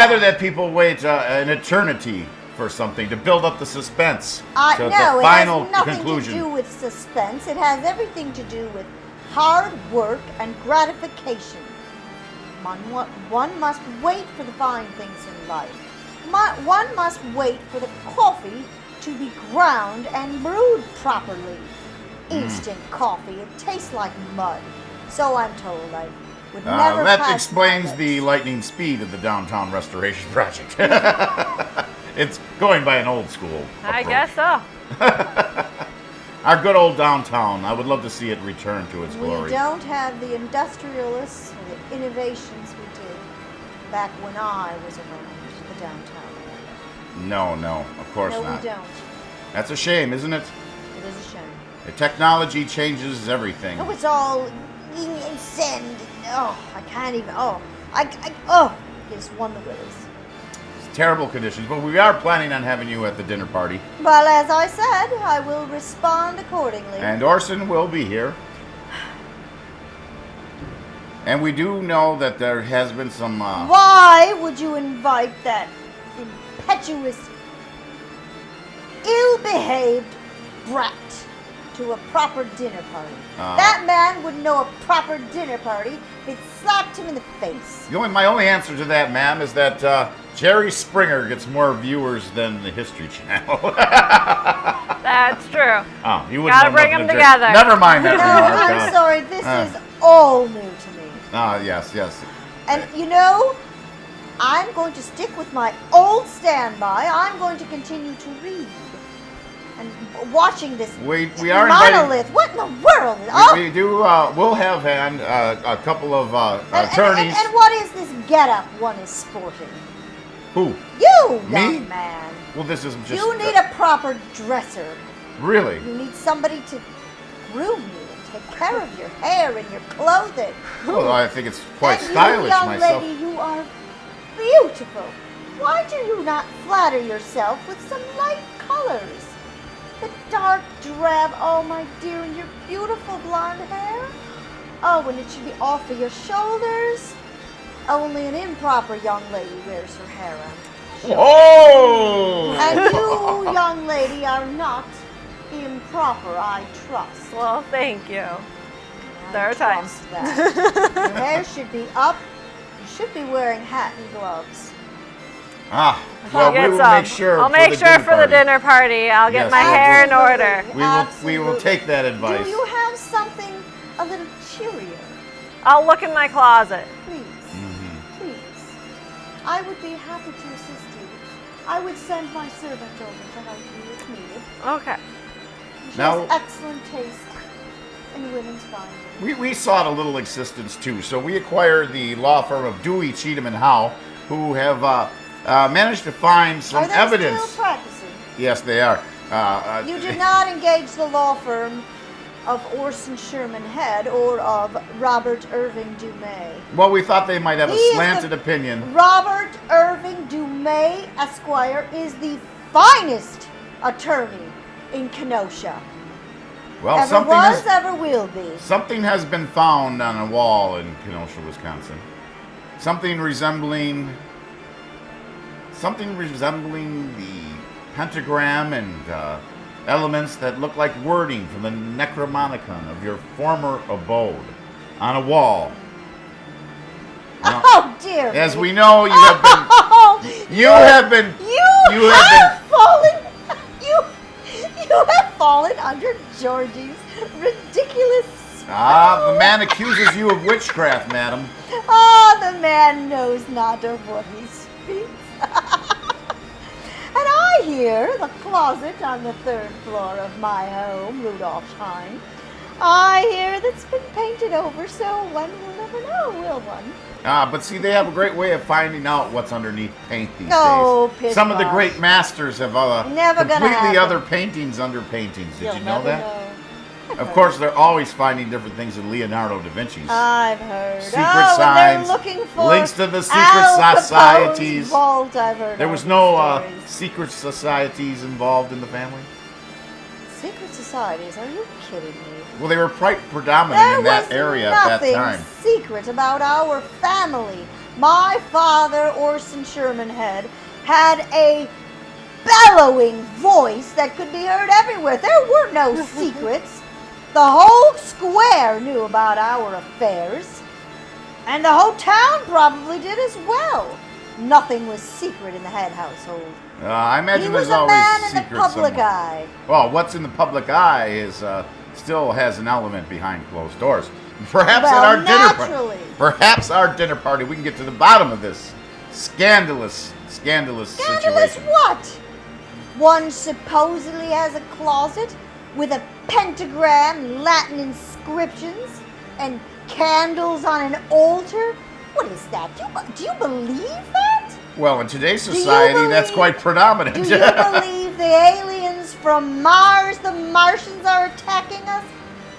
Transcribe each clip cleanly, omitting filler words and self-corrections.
rather that people wait an eternity for something to build up the suspense to No, the final it has nothing conclusion. to do with suspense. It has everything to do with hard work and gratification. One must wait for the fine things in life. One must wait for the coffee to be ground and brewed properly. Instant coffee, it tastes like mud. So I'm told. I would never That pass explains by the it. lightning speed of the downtown restoration project. It's going by an old school I approach. guess so. Our good old downtown. I would love to see it return to its We glory. don't have the industrialists or the innovations we did back when I was around the downtown area. No, of course No, not. we don't. That's a shame, isn't it? It is a shame. The technology changes everything. No, it's all send. Oh, I can't even. It's won the willies. It's terrible conditions, but we are planning on having you at the dinner party. Well, as I said, I will respond accordingly. And Orson will be here. And we do know that there has been some... Why would you invite that impetuous, ill-behaved brat to a proper dinner party? That man wouldn't know a proper dinner party if it slapped him in the face. My only answer to that, ma'am, is that Jerry Springer gets more viewers than the History Channel. That's true. Oh, you wouldn't Gotta know bring nothing them of Jerry. together. Never mind that No, remark. I'm sorry. This is all new to me. Yes. And you know, I'm going to stick with my old standby. I'm going to continue to read. And watching this We are inviting... monolith. What in the world? We do. We'll have a couple of attorneys. And what is this getup one is sporting? Who? You, Me? young man. Well, this isn't just. You need a proper dresser. Really? You need somebody to groom you and take care of your hair and your clothing. Well, I think it's quite and stylish you, young myself. lady, you are beautiful. Why do you not flatter yourself with some light colors? The dark drab, oh my dear, and your beautiful blonde hair. Oh, and it should be off of your shoulders. Only an improper young lady wears her hair on. Whoa! And you, young lady, are not improper, I trust. Well, thank you. I Third time. trust that. Your hair should be up. You should be wearing hat and gloves. Well, I'll we get will some. make sure. I'll for make the sure dinner for the party. dinner party. I'll Yes, get my we'll hair in do. order. We will take that advice. Do you have something a little cheerier? I'll look in my closet. Please. Mm-hmm. Please. I would be happy to assist you. I would send my servant over to help you if needed. Okay. She Now- has excellent taste in women's finery. We sought a little assistance too, so we acquired the law firm of Dewey, Cheatham, and Howe, who have managed to find some Are they evidence. still practicing? Yes, they are. You did not engage the law firm of Orson Sherman Head or of Robert Irving Dumay. Well, we thought they might have He a is slanted the- opinion. Robert Irving Dumay, Esquire, is the finest attorney in Kenosha. Well, Ever was, ever will be. something has been found on a wall in Kenosha, Wisconsin. Something resembling the pentagram and elements that look like wording from the Necromonicon of your former abode on a wall. Now, Oh dear. as me. we know, you have been Oh, you have been you have fallen. You have fallen under Georgie's ridiculous spell. the man accuses you of witchcraft, madam. Oh, the man knows not of what he speaks. And I hear the closet on the 3rd floor of my home, Rudolphsheim. I hear that's been painted over, so one will never know, will one? But see, they have a great way of finding out what's underneath paint these Oh, days. piss Some of the off. great masters have Never gonna completely happen. other paintings under paintings. Did You'll you know never that? know. Of course, they're always finding different things in Leonardo da Vinci's. I've heard. Secret and signs, they're looking for links to the secret Al Capone's societies. vault, I've heard. There all was these no stories. secret societies involved in the family? Secret societies? Are you kidding me? Well, they were quite predominant There in that was area at that nothing time. secret about our family. My father, Orson Shermanhead, had a bellowing voice that could be heard everywhere. There were no secrets. The whole square knew about our affairs, and the whole town probably did as well. Nothing was secret in the head household. I imagine He there's was a always man in the secrets public somewhere. eye. Well, what's in the public eye is still has an element behind closed doors. Perhaps Well, at our naturally. perhaps our dinner party, we can get to the bottom of this scandalous Scandalous situation. what? One supposedly has a closet with a pentagram and Latin inscriptions and candles on an altar? What is that? Do you believe that? Well, in today's Do you society, that's believe- quite predominant. Do you believe the aliens from Mars, the Martians, are attacking us?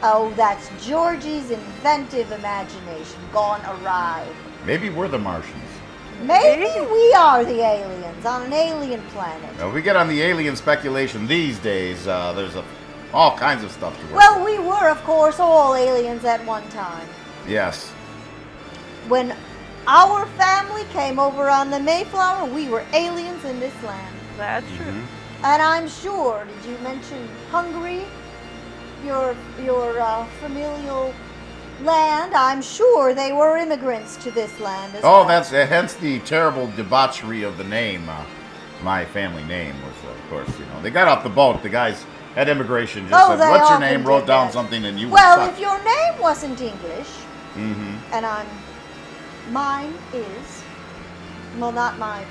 Oh, that's Georgie's inventive imagination gone awry. Maybe we're the Martians. Maybe we are the aliens on an alien planet. If we get on the alien speculation these days, there's all kinds of stuff to work Well, we were, of course, all aliens at one time. with. Yes. When our family came over on the Mayflower, we were aliens in this land. That's true. And I'm sure, did you mention Hungary? Your familial land? I'm sure they were immigrants to this land as well. Oh, that's hence the terrible debauchery of the name. My family name was, of course, they got off the boat. The guys at immigration just said, they "What's your often name?" did Wrote down that. something, and you Well, were if your name wasn't English, Mm-hmm. and mine is, well, not my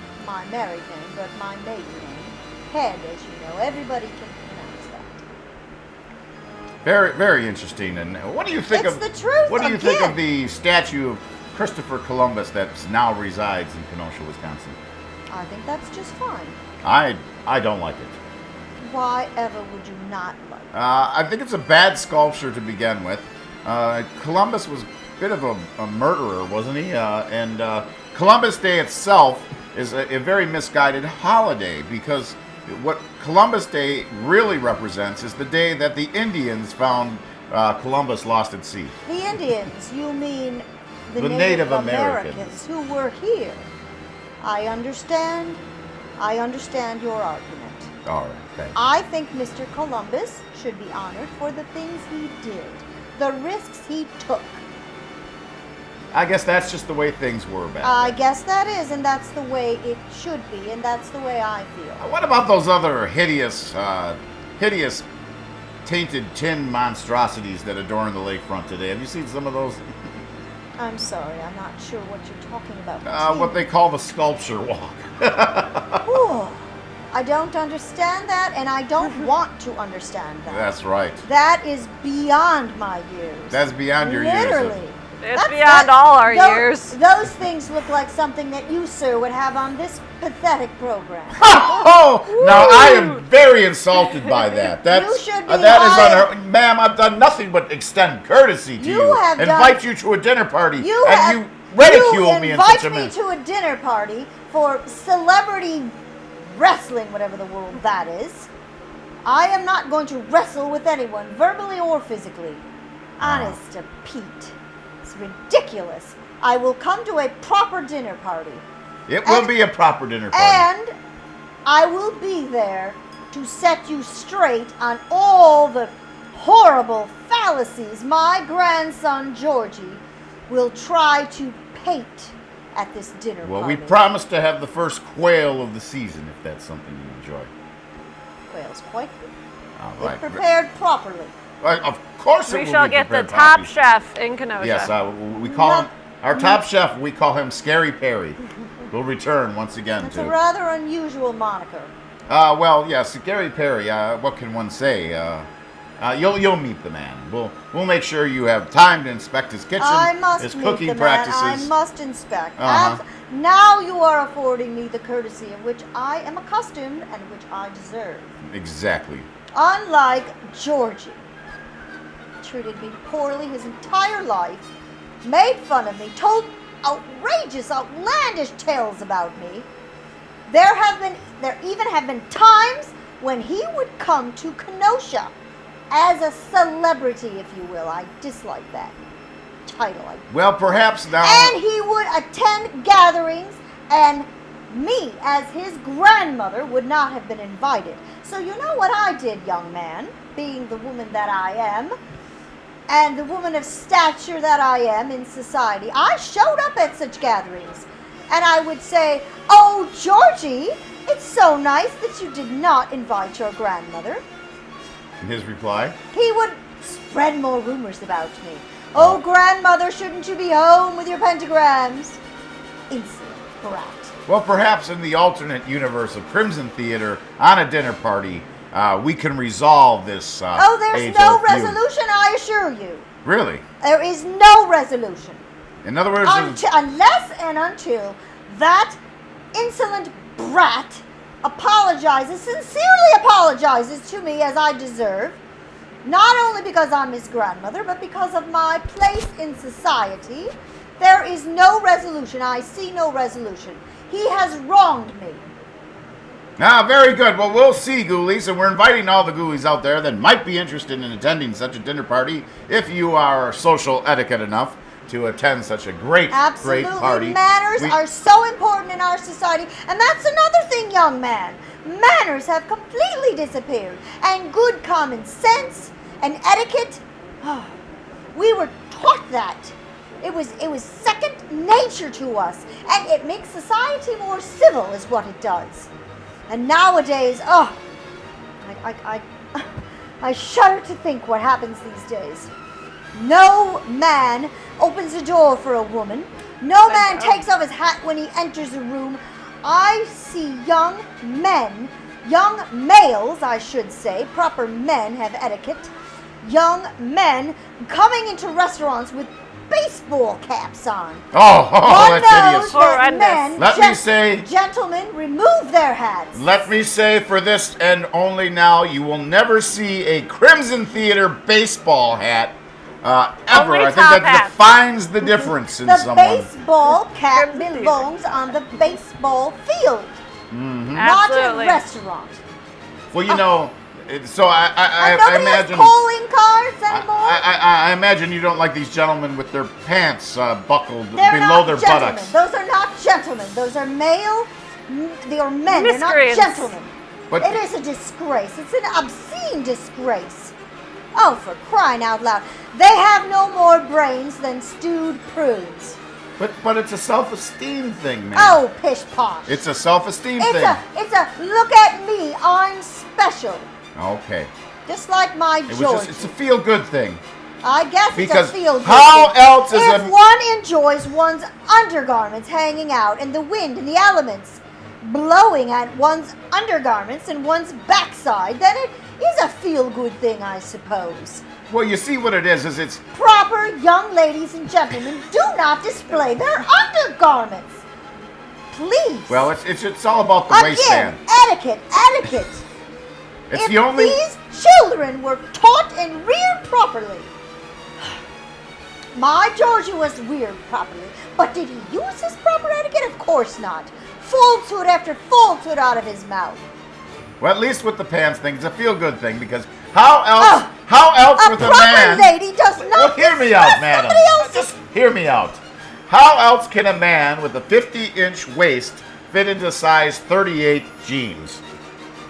married name, but my maiden name, Head, as you know. Everybody can pronounce that. Very, very interesting. And what do you think It's of the truth, What do you think of again. the statue of Christopher Columbus that now resides in Kenosha, Wisconsin? I think that's just fine. I don't like it. Why ever would you not like it? I think it's a bad sculpture to begin with. Columbus was a bit of a murderer, wasn't he? And Columbus Day itself is a very misguided holiday because what Columbus Day really represents is the day that the Indians found Columbus lost at sea. The Indians, you mean the The Native Native Americans. who were here. I understand your argument. All right, thank you. I think Mr. Columbus should be honored for the things he did, the risks he took. I guess that's just the way things were back I then. guess that is, and that's the way it should be, and that's the way I feel. What about those other hideous, tainted tin monstrosities that adorn the lakefront today? Have you seen some of those? I'm sorry, I'm not sure what you're talking about. What they call the sculpture walk. Whew. I don't understand that, and I don't want to understand that. That's right. That is beyond my years. That's beyond your years. Literally. It's That's- beyond all our years. Those things look like something that you, sir, would have on this pathetic program. Oh, now I am very insulted by that. That's, You should be that is hired. unheard. Ma'am, I've done nothing but extend courtesy to You you. have done- Invite you to a dinner party, You and you ridicule me in invite such a me manner. to a dinner party for celebrity wrestling, whatever the world that is. I am not going to wrestle with anyone, verbally or physically. Honest to Pete. It's ridiculous. I will come to a proper dinner party. It will and- be a proper dinner party. And I will be there to set you straight on all the horrible fallacies my grandson Georgie will try to paint at this dinner Well, party. we promise to have the first quail of the season, if that's something you enjoy. Quail's quite good. All If right. prepared properly. Of course it We will shall be get the prepared top properly. chef in Kenosha. Yes, we call No. him, our top chef, we call him Scary Perry. We'll return once again It's a to... rather unusual moniker. Well, yes, Gary Perry, what can one say? You'll meet the man. We'll make sure you have time to inspect his kitchen, I must his meet cooking the man. practices. I must inspect. Uh-huh. Now you are affording me the courtesy of which I am accustomed and which I deserve. Exactly. Unlike Georgie, treated me poorly his entire life, made fun of me, told outrageous, outlandish tales about me. There even have been times when he would come to Kenosha as a celebrity, if you will. I dislike that. title. Well, perhaps now. And he would attend gatherings, and me, as his grandmother, would not have been invited. So you know what I did, young man, being the woman that I am, and the woman of stature that I am in society. I showed up at such gatherings, and I would say, "Oh, Georgie, it's so nice that you did not invite your grandmother." His reply? He would spread more rumors about me. "Oh, grandmother, shouldn't you be home with your pentagrams?" Insolent brat. Well, perhaps in the alternate universe of Crimson Theater, on a dinner party, we can resolve this Oh, there's age-old no feud. resolution, I assure you. Really? There is no resolution. In other words, Unless and until that insolent brat sincerely apologizes to me as I deserve, not only because I'm his grandmother, but because of my place in society, there is no resolution. I see no resolution. He has wronged me. very good. Well, we'll see, Ghoulies, and we're inviting all the Ghoulies out there that might be interested in attending such a dinner party, if you are social etiquette enough to attend such a great party. Manners are so important in our society, and that's another thing, young man. Manners have completely disappeared, and good common sense and etiquette. We were taught that. It was second nature to us, and it makes society more civil, is what it does. And nowadays, I shudder to think what happens these days. No man opens the door for a woman. No man takes off his hat when he enters a room. I see young males, I should say, proper men have etiquette, young men coming into restaurants with baseball caps on. Oh, One that's knows hideous. that Let gentlemen, remove their hats. Let me say for this and only now, you will never see a Crimson Theater baseball hat ever. Only I think top that hats. defines the difference in The someone. baseball cap belongs on the baseball field, not a Absolutely. restaurant. Well, you know, so I And nobody imagine. has calling cards anymore. I imagine you don't like these gentlemen with their pants buckled They're below not their gentlemen. buttocks. Those are not gentlemen. Those are male. They are men. They're not Miscreants. gentlemen. But- It is a disgrace. It's an obscene disgrace. Oh, for crying out loud! They have no more brains than stewed prunes. But it's a self-esteem thing, man. Oh, pish posh! It's a self-esteem It's thing. a look at me. I'm special. Okay. Just like my It was George. it's a feel-good thing. I guess Because it's a feel good how thing. else is if a- one enjoys one's undergarments hanging out and the wind and the elements blowing at one's undergarments and one's backside, then it is a feel-good thing, I suppose. Well, you see what it is it's Proper young ladies and gentlemen do not display their undergarments. Please. well, it's all about the Again, waistband. etiquette. It's If the only. these children were taught and reared properly, my Georgie was reared properly, but did he use his proper etiquette? Of course not. Falsehood after falsehood out of his mouth. Well, at least with the pants thing, it's a feel-good thing because how else? How else A with a proper man? lady does not Well, hear me out, discuss madam. somebody else's. Just hear me out. How else can a man with a 50-inch waist fit into size 38 jeans?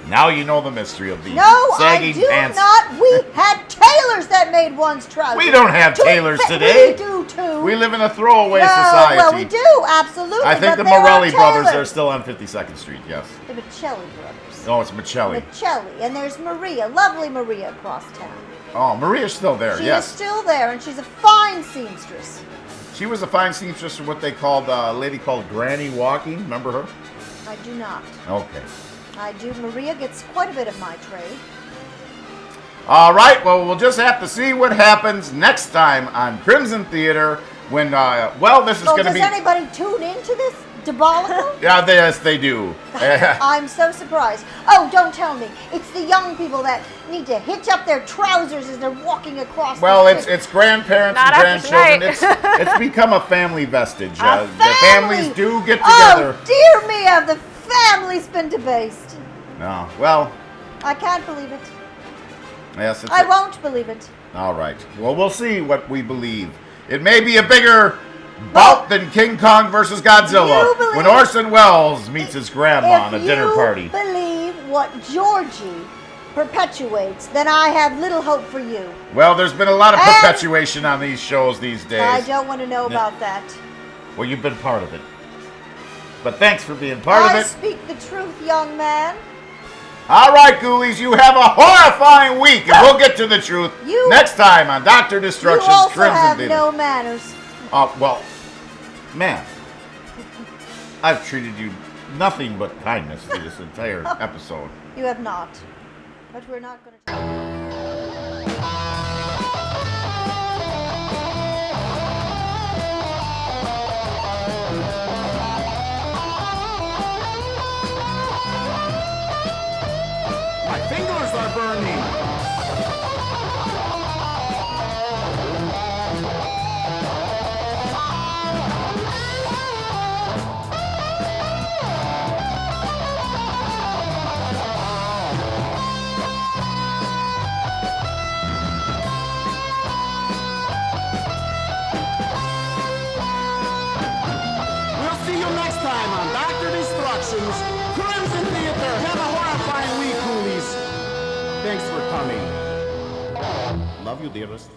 Now you know the mystery of these No, I sagging do pants. not. We had tailors that made one's trousers. We don't have to tailors fit. today. We do too. We live in a throwaway no, society. well, we do absolutely. I think but the there Morelli brothers are tailors. still on 52nd Street. Yes. The Michelli brothers. Oh, it's Michelli. Michelli, and there's Maria, lovely Maria across town. Oh, Maria's still there. She yes. is still there, and she's a fine seamstress. She was a fine seamstress for what they called a lady called Granny Walking. Remember her? I do not. Okay. I do. Maria gets quite a bit of my trade. All right. Well, we'll just have to see what happens next time on Crimson Theater when, this is So going to does be. anybody tune into this debacle? Yeah, yes, they do. I'm so surprised. Oh, don't tell me. It's the young people that need to hitch up their trousers as they're walking across Well, the it's street. it's grandparents Not and after grandchildren. tonight. It's become a family vestige. A The families do get together. Oh, dear me, have the families been debased. No. Well, I can't believe it. yes. It's I won't believe it. All right. Well, we'll see what we believe. It may be a bigger bout than King Kong versus Godzilla when Orson Welles meets his grandma on a dinner party. If you believe what Georgie perpetuates, then I have little hope for you. Well, there's been a lot of perpetuation on these shows these days. I don't want to know about that. Well, you've been part of it. But thanks for being part of it. I speak the truth, young man. All right, Ghoulies, you have a horrifying week, and we'll get to the truth next time on Dr. Destruction's You also Crimson have Dinner. no manners. Well, ma'am, I've treated you nothing but kindness through this entire episode. You have not. But we're not going to... My fingers are burning. We'll see you next time on Dr. Destruction's Crimson Theater. Have a horrifying week, Ghoulies. Thanks for coming. Love you, dearest.